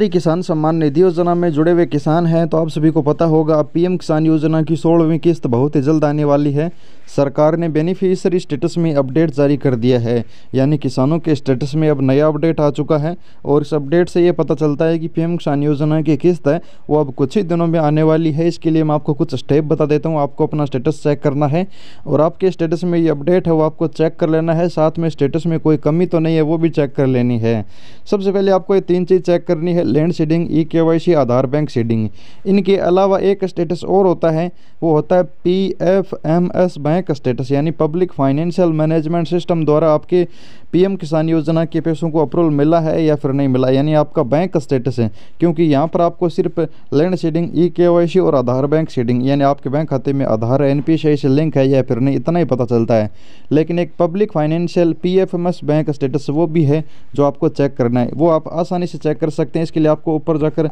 किसान सम्मान निधि योजना में जुड़े हुए किसान हैं तो आप सभी को पता होगा अब पीएम किसान योजना की 16वीं किस्त बहुत ही जल्द आने वाली है। सरकार ने बेनिफिशियरी स्टेटस में अपडेट जारी कर दिया है, यानी किसानों के स्टेटस में अब नया अपडेट आ चुका है। और इस अपडेट से ये पता चलता है कि पीएम किसान योजना की किस्त है वो अब कुछ ही दिनों में आने वाली है। इसके लिए मैं आपको कुछ स्टेप बता देता हूँ। आपको अपना स्टेटस चेक करना है और आपके स्टेटस में ये अपडेट है वो आपको चेक कर लेना है। साथ में स्टेटस में कोई कमी तो नहीं है वो भी चेक कर लेनी है। सबसे पहले आपको ये 3 चीज़ चेक करनी है: लैंड सीडिंग, ई-केवाईसी, आधार बैंक सीडिंग। इनके अलावा एक स्टेटस और होता है, वो होता है PFMS बैंक स्टेटस, यानी पब्लिक फाइनेंशियल मैनेजमेंट सिस्टम द्वारा आपके पीएम किसान योजना के पैसों को अप्रूवल मिला है या फिर नहीं मिला, यानी आपका बैंक स्टेटस है। क्योंकि यहाँ पर आपको सिर्फ लैंड सीडिंग, ई-केवाईसी और आधार बैंक सीडिंग, यानी आपके बैंक खाते में आधार NPCI से लिंक है या फिर नहीं, इतना ही पता चलता है। लेकिन एक public financial PFMS bank status वो भी है जो आपको चेक करना है। वो आप आसानी से चेक कर सकते हैं। इसके लिए आपको ऊपर जाकर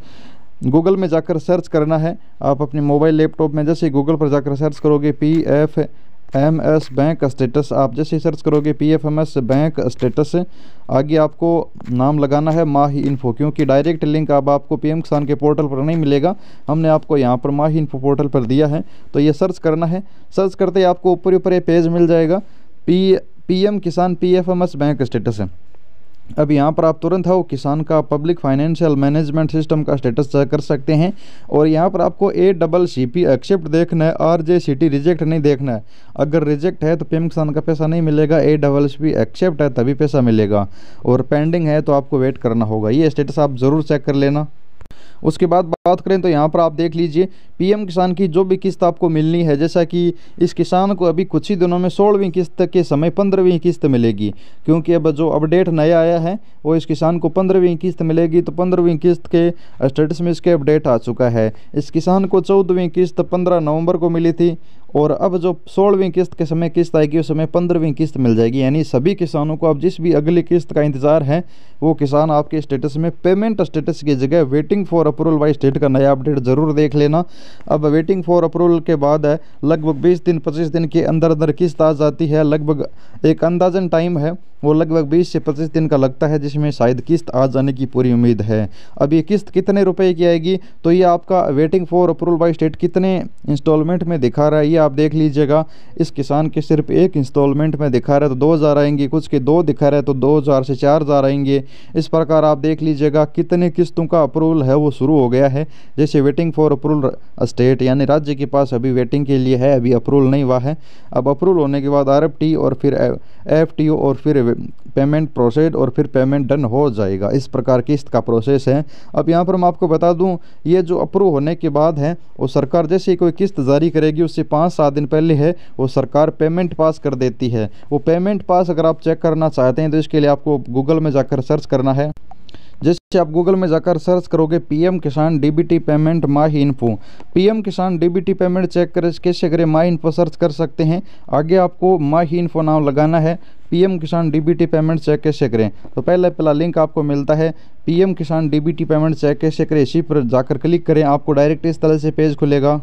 गूगल में जाकर सर्च करना है। आप अपने मोबाइल लैपटॉप में जैसे गूगल पर जाकर सर्च करोगे PFMS बैंक स्टेटस, आप जैसे सर्च करोगे PFMS बैंक स्टेटस, आगे आपको नाम लगाना है माही इन्फो, क्योंकि डायरेक्ट लिंक अब आपको पीएम किसान के पोर्टल पर नहीं मिलेगा। हमने आपको यहाँ पर माही इन्फो पोर्टल पर दिया है, तो ये सर्च करना है। सर्च करते ही आपको ऊपर ऊपर ये पेज मिल जाएगा, पीएम किसान PFMS बैंक स्टेटस है। अब यहाँ पर आप तुरंत हो किसान का पब्लिक फाइनेंशियल मैनेजमेंट सिस्टम का स्टेटस चेक कर सकते हैं। और यहाँ पर आपको ACCP एक्सेप्ट देखना है, RJCT रिजेक्ट नहीं देखना है। अगर रिजेक्ट है तो पीएम किसान का पैसा नहीं मिलेगा, ACCP एक्सेप्ट है तभी पैसा मिलेगा, और पेंडिंग है तो आपको वेट करना होगा। ये स्टेटस आप ज़रूर चेक कर लेना। उसके बाद बात करें तो यहाँ पर आप देख लीजिए पीएम किसान की जो भी किस्त आपको मिलनी है, जैसा कि इस किसान को अभी कुछ ही दिनों में 16वीं किस्त के समय 15वीं किस्त मिलेगी। क्योंकि अब जो अपडेट नया आया है वो इस किसान को 15वीं किस्त मिलेगी, तो 15वीं किस्त के स्टेटस में इसके अपडेट आ चुका है। इस किसान को 14वीं किस्त 15 नवंबर को मिली थी, और अब जो 16वीं किस्त के समय किस्त आएगी उस समय 15वीं किस्त मिल जाएगी। यानी सभी किसानों को अब जिस भी अगली किस्त का इंतज़ार है वो किसान आपके स्टेटस में पेमेंट स्टेटस की जगह waiting for approval by state का नया अपडेट ज़रूर देख लेना। अब वेटिंग फॉर अप्रूवल के बाद है लगभग 20 दिन 25 दिन के अंदर अंदर किस्त आ जाती है। लगभग एक अंदाजन टाइम है वो लगभग 20 से 25 दिन का लगता है, जिसमें शायद किस्त आ जाने की पूरी उम्मीद है। अब ये किस्त कितने रुपए की आएगी तो ये आपका waiting for approval by state कितने इंस्टॉलमेंट में दिखा रहा है ये आप देख लीजिएगा। इस किसान के सिर्फ एक इंस्टॉलमेंट में दिखा रहा है तो 2000 आएंगे, कुछ के 2 दिखा रहा है तो 2000 से 4000 आएंगे। इस प्रकार आप देख लीजिएगा कितने किस्तों का अप्रूवल है वो शुरू हो गया है। जैसे वेटिंग फॉर अप्रूवल स्टेट, यानी राज्य के पास अभी वेटिंग के लिए है, अभी अप्रूवल नहीं हुआ है। अब अप्रूवल होने के बाद RFT और फिर FTO और फिर पेमेंट प्रोसेड और फिर पेमेंट डन हो जाएगा। इस प्रकार की किस्त का प्रोसेस है। अब यहाँ पर मैं आपको बता दूँ, ये जो अप्रूव होने के बाद है वो सरकार जैसे ही कोई किस्त जारी करेगी उससे 5-7 दिन पहले है वो सरकार पेमेंट पास कर देती है। वो पेमेंट पास अगर आप चेक करना चाहते हैं तो इसके लिए आपको गूगल में जाकर सर्च करना है। जैसे आप गूगल में जाकर सर्च करोगे पीएम किसान DBT पेमेंट माही इन्फो, पीएम किसान DBT पेमेंट चेक कर कैसे करें माही इन्फो सर्च कर सकते हैं। आगे आपको माही इन्फो नाम लगाना है, पीएम किसान DBT पेमेंट चेक कैसे करें। तो पहला लिंक आपको मिलता है पीएम किसान DBT पेमेंट चेक कैसे करें, इसी पर जाकर क्लिक करें। आपको डायरेक्ट इस तरह से पेज खुलेगा,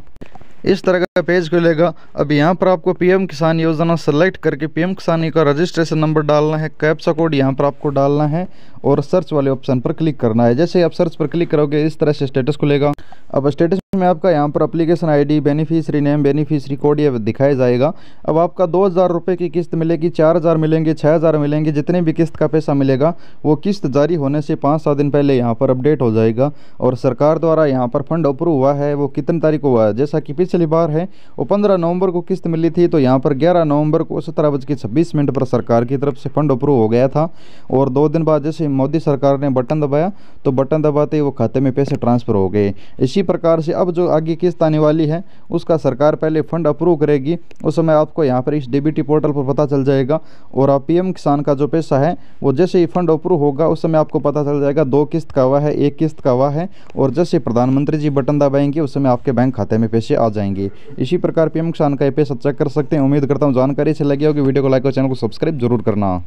इस तरह का पेज खुलेगा। अब यहाँ पर आपको पीएम किसान योजना सेलेक्ट करके पीएम किसान का रजिस्ट्रेशन नंबर डालना है, कैप्चा कोड यहाँ पर आपको डालना है और सर्च वाले ऑप्शन पर क्लिक करना है। जैसे आप सर्च पर क्लिक करोगे इस तरह से स्टेटस खुलेगा। अब स्टेटस में आपका यहाँ पर application ID, beneficiary name, beneficiary code ये दिखाया जाएगा। अब आपका 2000 रुपये की किस्त मिलेगी, 4000 मिलेंगे, 6000 मिलेंगे, जितने भी किस्त का पैसा मिलेगा वो किस्त जारी होने से 5-7 दिन पहले यहाँ पर अपडेट हो जाएगा। और सरकार द्वारा यहाँ पर फंड अप्रूव हुआ है वो कितनी तारीख को हुआ है, जैसा कि पिछली बार है वो 15 नवंबर को किस्त मिली थी, तो यहाँ पर 11 नवंबर को 17:26 पर सरकार की तरफ से फंड अप्रूव हो गया था। और 2 दिन बाद जैसे मोदी सरकार ने बटन दबाया तो बटन दबाते ही वो खाते में पैसे ट्रांसफ़र हो गए। इसी प्रकार से अब जो आगे किस्त आने वाली है उसका सरकार पहले फंड अप्रूव करेगी, उस समय आपको यहाँ पर इस DBT पोर्टल पर पता चल जाएगा। और आप पीएम किसान का जो पैसा है वो जैसे ही फंड अप्रूव होगा उस समय आपको पता चल जाएगा 2 किस्त का हुआ है, 1 किस्त का हुआ है। और जैसे प्रधानमंत्री जी बटन दबाएंगे उस समय आपके बैंक खाते में पैसे आ जाएंगे। इसी प्रकार पीएम किसान का ये पैसा चेक कर सकते हैं। उम्मीद करता हूँ जानकारी से लगी होगी। वीडियो को लाइक और चैनल को सब्सक्राइब जरूर करना।